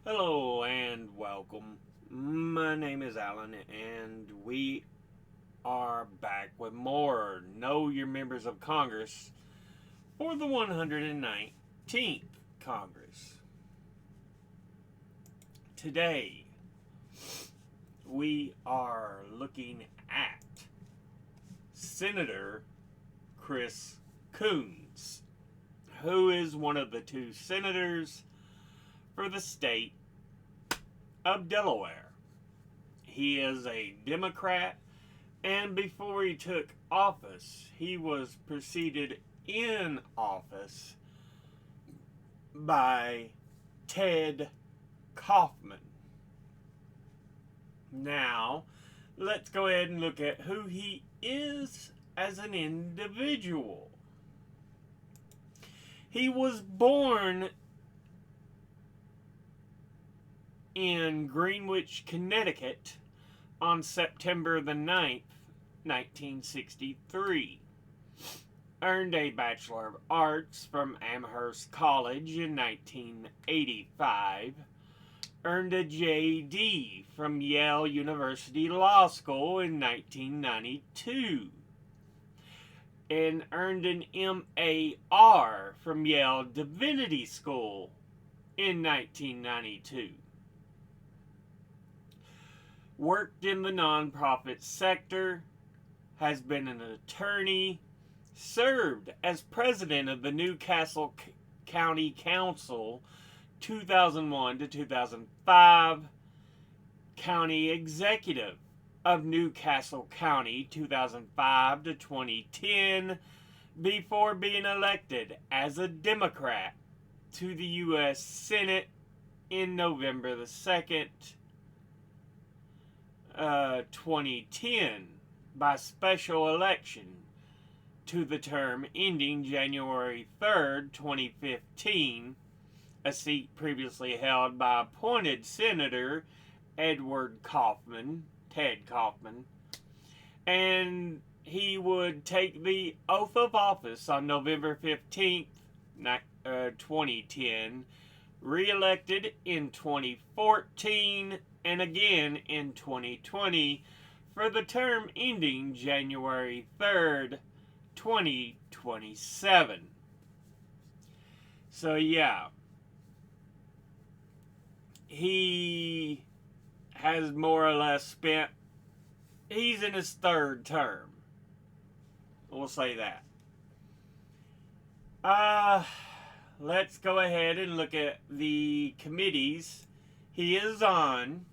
Hello and welcome. My name is Alan, and we are back with more Know Your Members of Congress for the 119th Congress. Today, we are looking at Senator Chris Coons, who is one of the two senators for the state of Delaware. He is a Democrat, and before he took office, he was preceded in office by Ted Kaufman. Now, let's go ahead and look at who he is as an individual. He was born in Greenwich, Connecticut on September the 9th, 1963. Earned a Bachelor of Arts from Amherst College in 1985. Earned a JD from Yale University Law School in 1992. And earned an MAR from Yale Divinity School in 1992. Worked in the nonprofit sector, has been an attorney, served as president of the Newcastle County Council 2001 to 2005, county executive of Newcastle County 2005 to 2010, before being elected as a Democrat to the U.S. Senate in November the 2nd, 2010 by special election to the term ending January 3rd, 2015, a seat previously held by appointed Senator Edward Kaufman, Ted Kaufman, and he would take the oath of office on November 15th, 2010, re-elected in 2014 and again in 2020 for the term ending January 3rd, 2027. So yeah, he has more or less spent, he's in his third term. We'll say that. Let's go ahead and look at the committees he is on.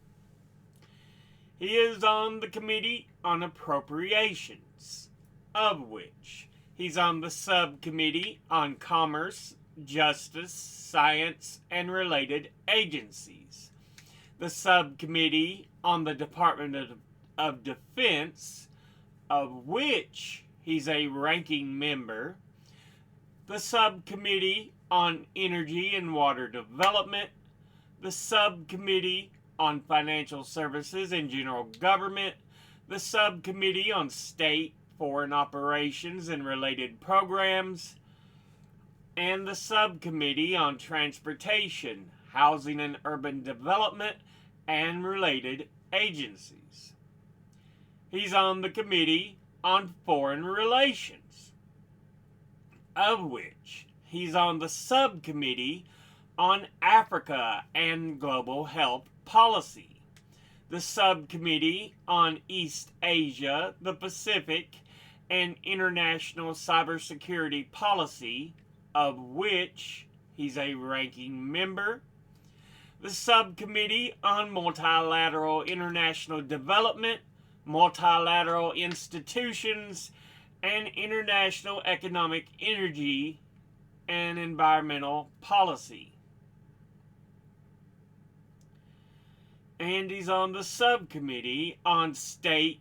He is on the Committee on Appropriations, of which he's on the Subcommittee on Commerce, Justice, Science, and Related Agencies, the Subcommittee on the Department of Defense, of which he's a ranking member, the Subcommittee on Energy and Water Development, the Subcommittee on Financial Services and General Government, the Subcommittee on State, Foreign Operations and Related Programs, and the Subcommittee on Transportation, Housing and Urban Development, and Related Agencies. He's on the Committee on Foreign Relations, of which he's on the Subcommittee on Africa and Global Health Policy, the Subcommittee on East Asia, the Pacific, and International Cybersecurity Policy, of which he's a ranking member, the Subcommittee on Multilateral International Development, Multilateral Institutions, and International Economic, Energy, and Environmental Policy. And he's on the Subcommittee on State,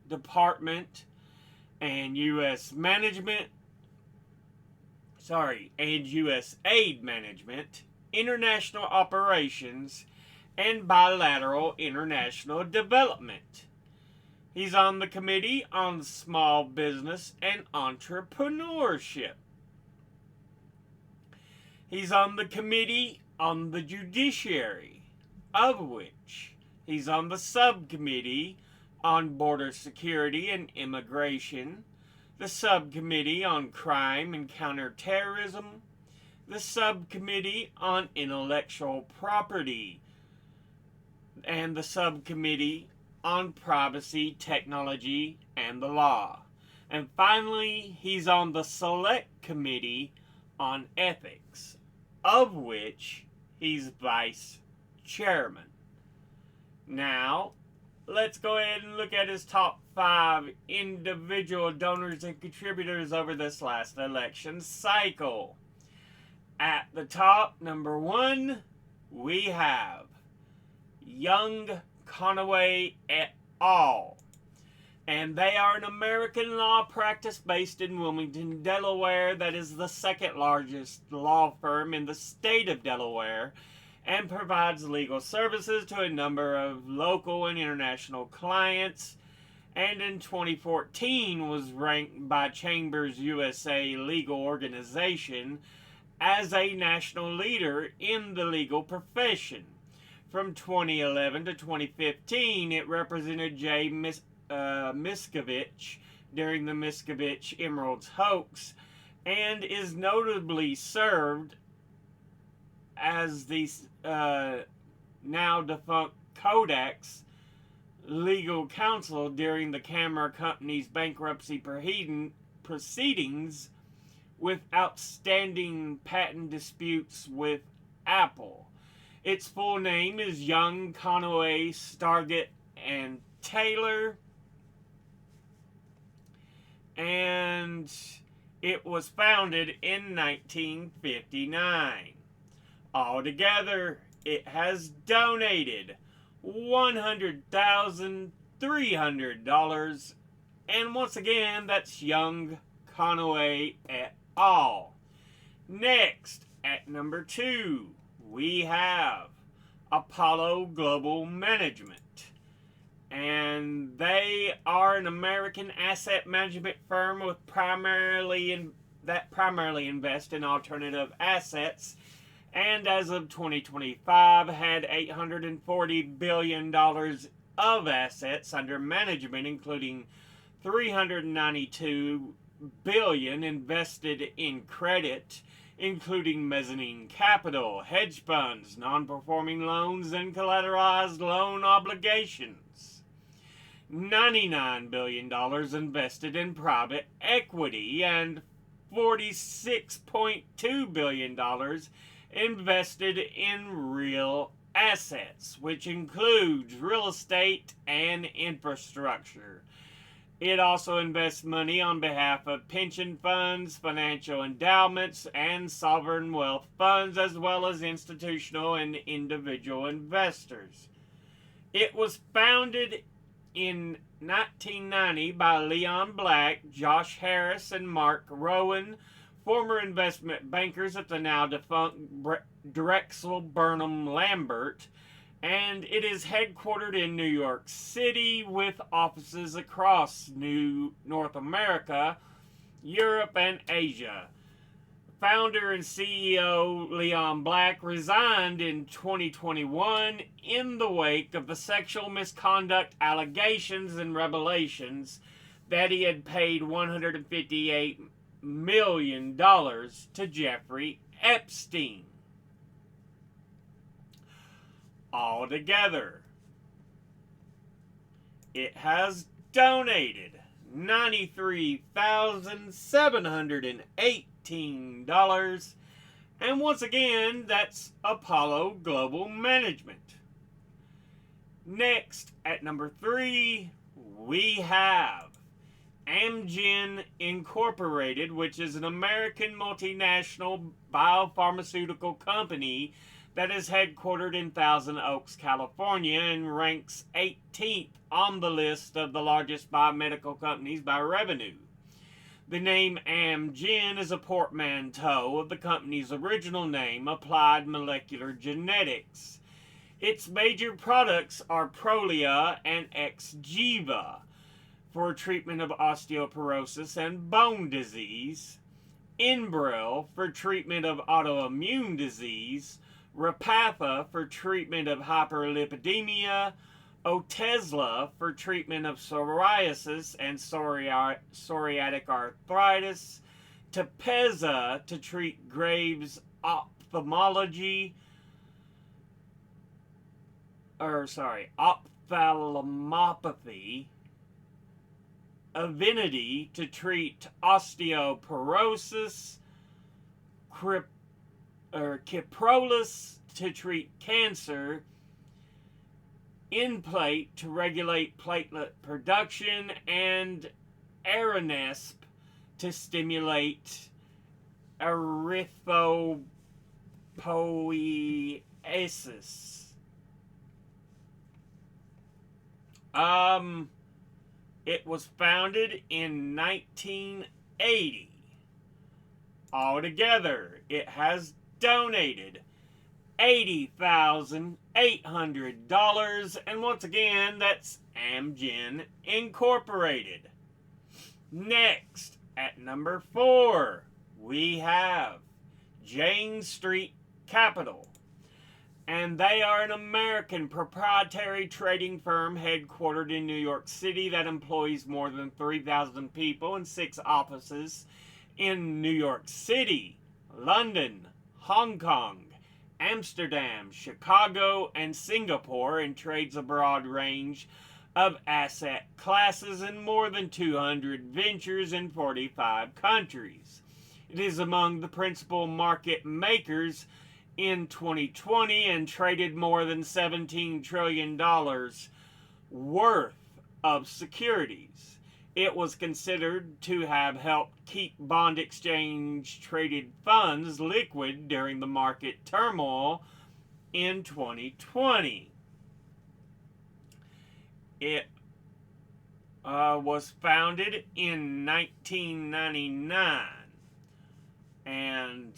Department, and U.S. Management, and U.S. Aid Management, International Operations, and Bilateral International Development. He's on the Committee on Small Business and Entrepreneurship. He's on the Committee on the Judiciary, of which he's on the subcommittee on border security and immigration, the subcommittee on crime and counterterrorism, the subcommittee on intellectual property, and the subcommittee on privacy, technology, and the law. And finally, he's on the select committee on ethics, of which he's vice chairman. Now, let's go ahead and look at his top 5 individual donors and contributors over this last election cycle. At the top, number 1, we have Young Conaway et al. And they are an American law practice based in Wilmington, Delaware, that is the second largest law firm in the state of Delaware, and provides legal services to a number of local and international clients, and in 2014 was ranked by Chambers USA Legal Organization as a national leader in the legal profession. From 2011 to 2015, it represented Jay Miscavige during the Miscavige Emeralds hoax, and is notably served as the now defunct Kodak's legal counsel during the camera company's bankruptcy proceedings with outstanding patent disputes with Apple. Its full name is Young, Conaway, Stargett, and Taylor, and it was founded in 1959. Altogether, it has donated $100,300, and once again, that's Young, Conaway et al. Next, at number 2, we have Apollo Global Management, and they are an American asset management firm that primarily invest in alternative assets, and as of 2025 had $840 billion of assets under management, including $392 billion invested in credit, including mezzanine capital, hedge funds, non-performing loans, and collateralized loan obligations. $99 billion invested in private equity, and $46.2 billion invested in real assets, which includes real estate and infrastructure. It also invests money on behalf of pension funds, financial endowments, and sovereign wealth funds, as well as institutional and individual investors. It was founded in 1990 by Leon Black, Josh Harris, and Mark Rowan, former investment bankers at the now defunct Drexel Burnham Lambert, and it is headquartered in New York City with offices across North America, Europe, and Asia. Founder and CEO Leon Black resigned in 2021 in the wake of the sexual misconduct allegations and revelations that he had paid $158 million to Jeffrey Epstein. Altogether, it has donated $93,718. And once again, that's Apollo Global Management. Next, at number 3, we have Amgen Incorporated, which is an American multinational biopharmaceutical company that is headquartered in Thousand Oaks, California, and ranks 18th on the list of the largest biomedical companies by revenue. The name Amgen is a portmanteau of the company's original name, Applied Molecular Genetics. Its major products are Prolia and Xgeva for treatment of osteoporosis and bone disease, Enbrel for treatment of autoimmune disease, Repatha for treatment of hyperlipidemia, Otezla for treatment of psoriasis and psoriatic arthritis, Tepezza to treat Graves' ophthalmopathy, Avinity to treat osteoporosis, Kyprolis to treat cancer, Nplate to regulate platelet production, and Aranesp to stimulate erythropoiesis. It was founded in 1980. Altogether, it has donated $80,800, and once again, that's Amgen Incorporated. Next, at number 4, we have Jane Street Capital, and they are an American proprietary trading firm headquartered in New York City that employs more than 3,000 people and 6 offices in New York City, London, Hong Kong, Amsterdam, Chicago, and Singapore, and trades a broad range of asset classes in more than 200 ventures in 45 countries. It is among the principal market makers in 2020 and traded more than $17 trillion worth of securities. It was considered to have helped keep bond exchange traded funds liquid during the market turmoil in 2020. It was founded in 1999, and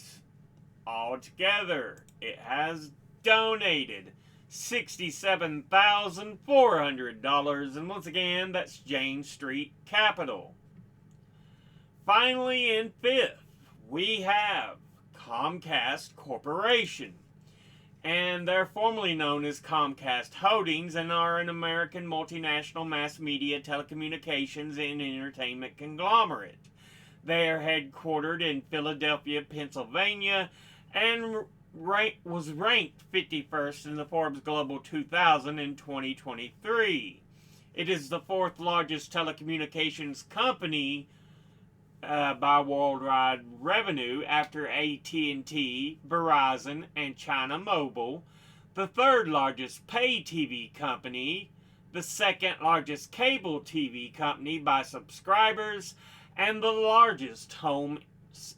altogether it has donated $67,400, and once again, that's Jane Street Capital. Finally, in 5th, we have Comcast Corporation, and they're formerly known as Comcast Holdings and are an American multinational mass media, telecommunications, and entertainment conglomerate. They are headquartered in Philadelphia, Pennsylvania, and was ranked 51st in the Forbes Global 2000 in 2023. It is the 4th largest telecommunications company by worldwide revenue after AT&T, Verizon, and China Mobile, the 3rd largest pay TV company, the 2nd largest cable TV company by subscribers, and the largest home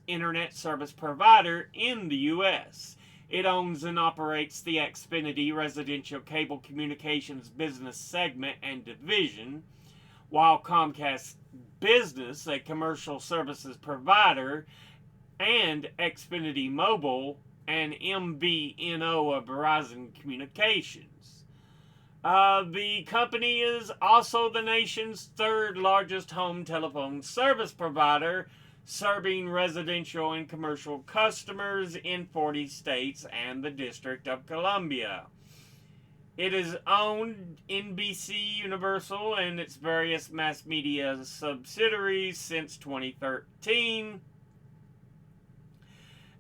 internet service provider in the U.S. It owns and operates the Xfinity residential cable communications business segment and division, while Comcast Business, a commercial services provider, and Xfinity Mobile and MVNO of Verizon Communications. The company is also the nation's 3rd largest home telephone service provider, serving residential and commercial customers in 40 states and the District of Columbia. It is owned NBC Universal and its various mass media subsidiaries since 2013,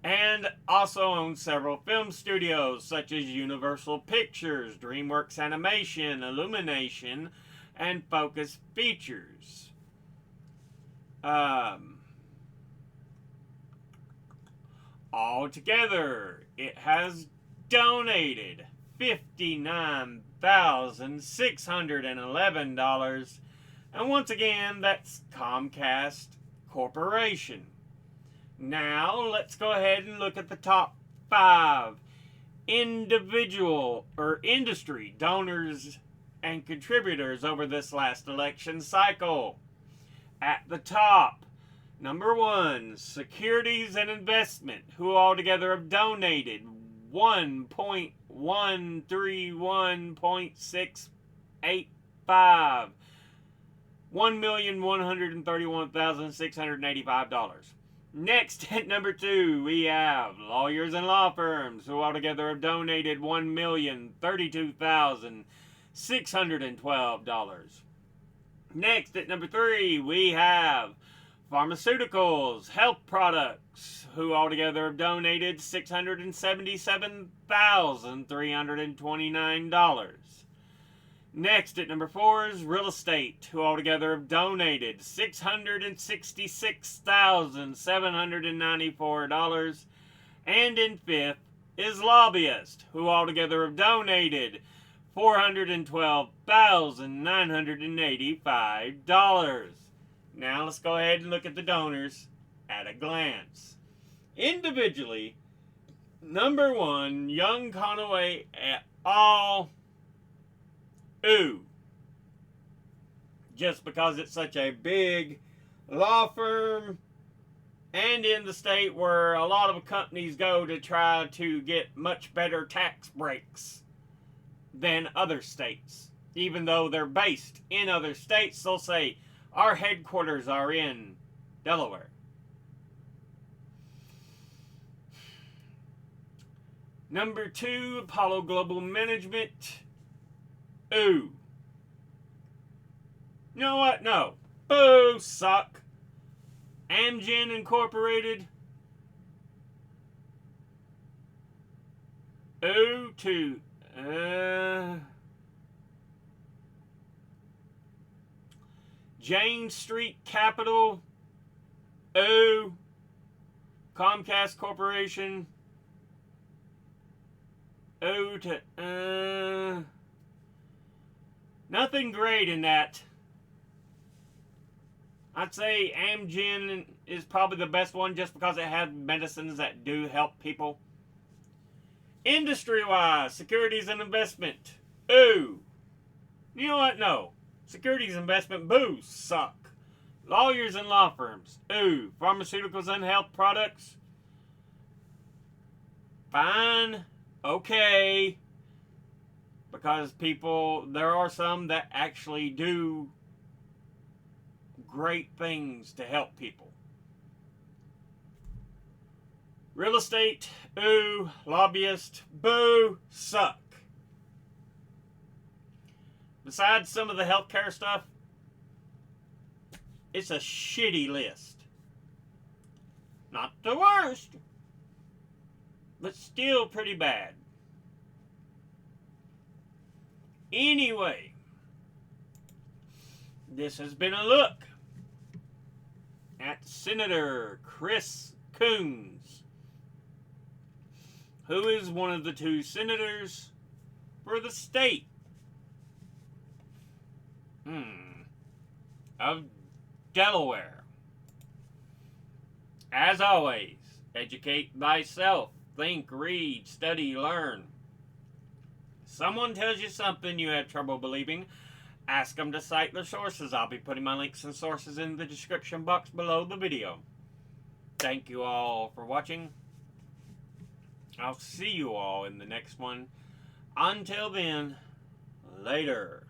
and also owns several film studios such as Universal Pictures, DreamWorks Animation, Illumination, and Focus Features. Altogether, it has donated $59,611, and once again, that's Comcast Corporation. Now, let's go ahead and look at the top 5 individual or industry donors and contributors over this last election cycle. At the top, number 1, Securities and Investment, who altogether have donated $1,131,685. $1,131,685. Next, at number 2, we have lawyers and law firms, who altogether have donated $1,032,612. Next, at number 3, we have pharmaceuticals, health products, who altogether have donated $677,329. Next, at number 4, is real estate, who altogether have donated $666,794. And in 5th is lobbyists, who altogether have donated $412,985. Now let's go ahead and look at the donors at a glance. Individually, number 1, Young Conaway et al. Ooh. Just because it's such a big law firm and in the state where a lot of companies go to try to get much better tax breaks than other states. Even though they're based in other states, they'll say, our headquarters are in Delaware. Number 2, Apollo Global Management. Ooh. You know what? No. Boo, suck. Amgen Incorporated. Ooh to Jane Street Capital. Ooh. Comcast Corporation. Ooh to nothing great in that. I'd say Amgen is probably the best one just because it has medicines that do help people. Industry-wise, securities and investment. Ooh. You know what? No. Securities and investment, boo, suck. Lawyers and law firms. Ooh. Pharmaceuticals and health products. Fine. Okay. Because there are some that actually do great things to help people. Real estate, ooh. Lobbyist, boo, suck. Besides some of the healthcare stuff, it's a shitty list. Not the worst, but still pretty bad. Anyway, this has been a look at Senator Chris Coons, who is one of the 2 senators for the state of Delaware. As always, educate thyself. Think, read, study, learn. Someone tells you something you have trouble believing, ask them to cite their sources. I'll be putting my links and sources in the description box below the video. Thank you all for watching. I'll see you all in the next one. Until then, later.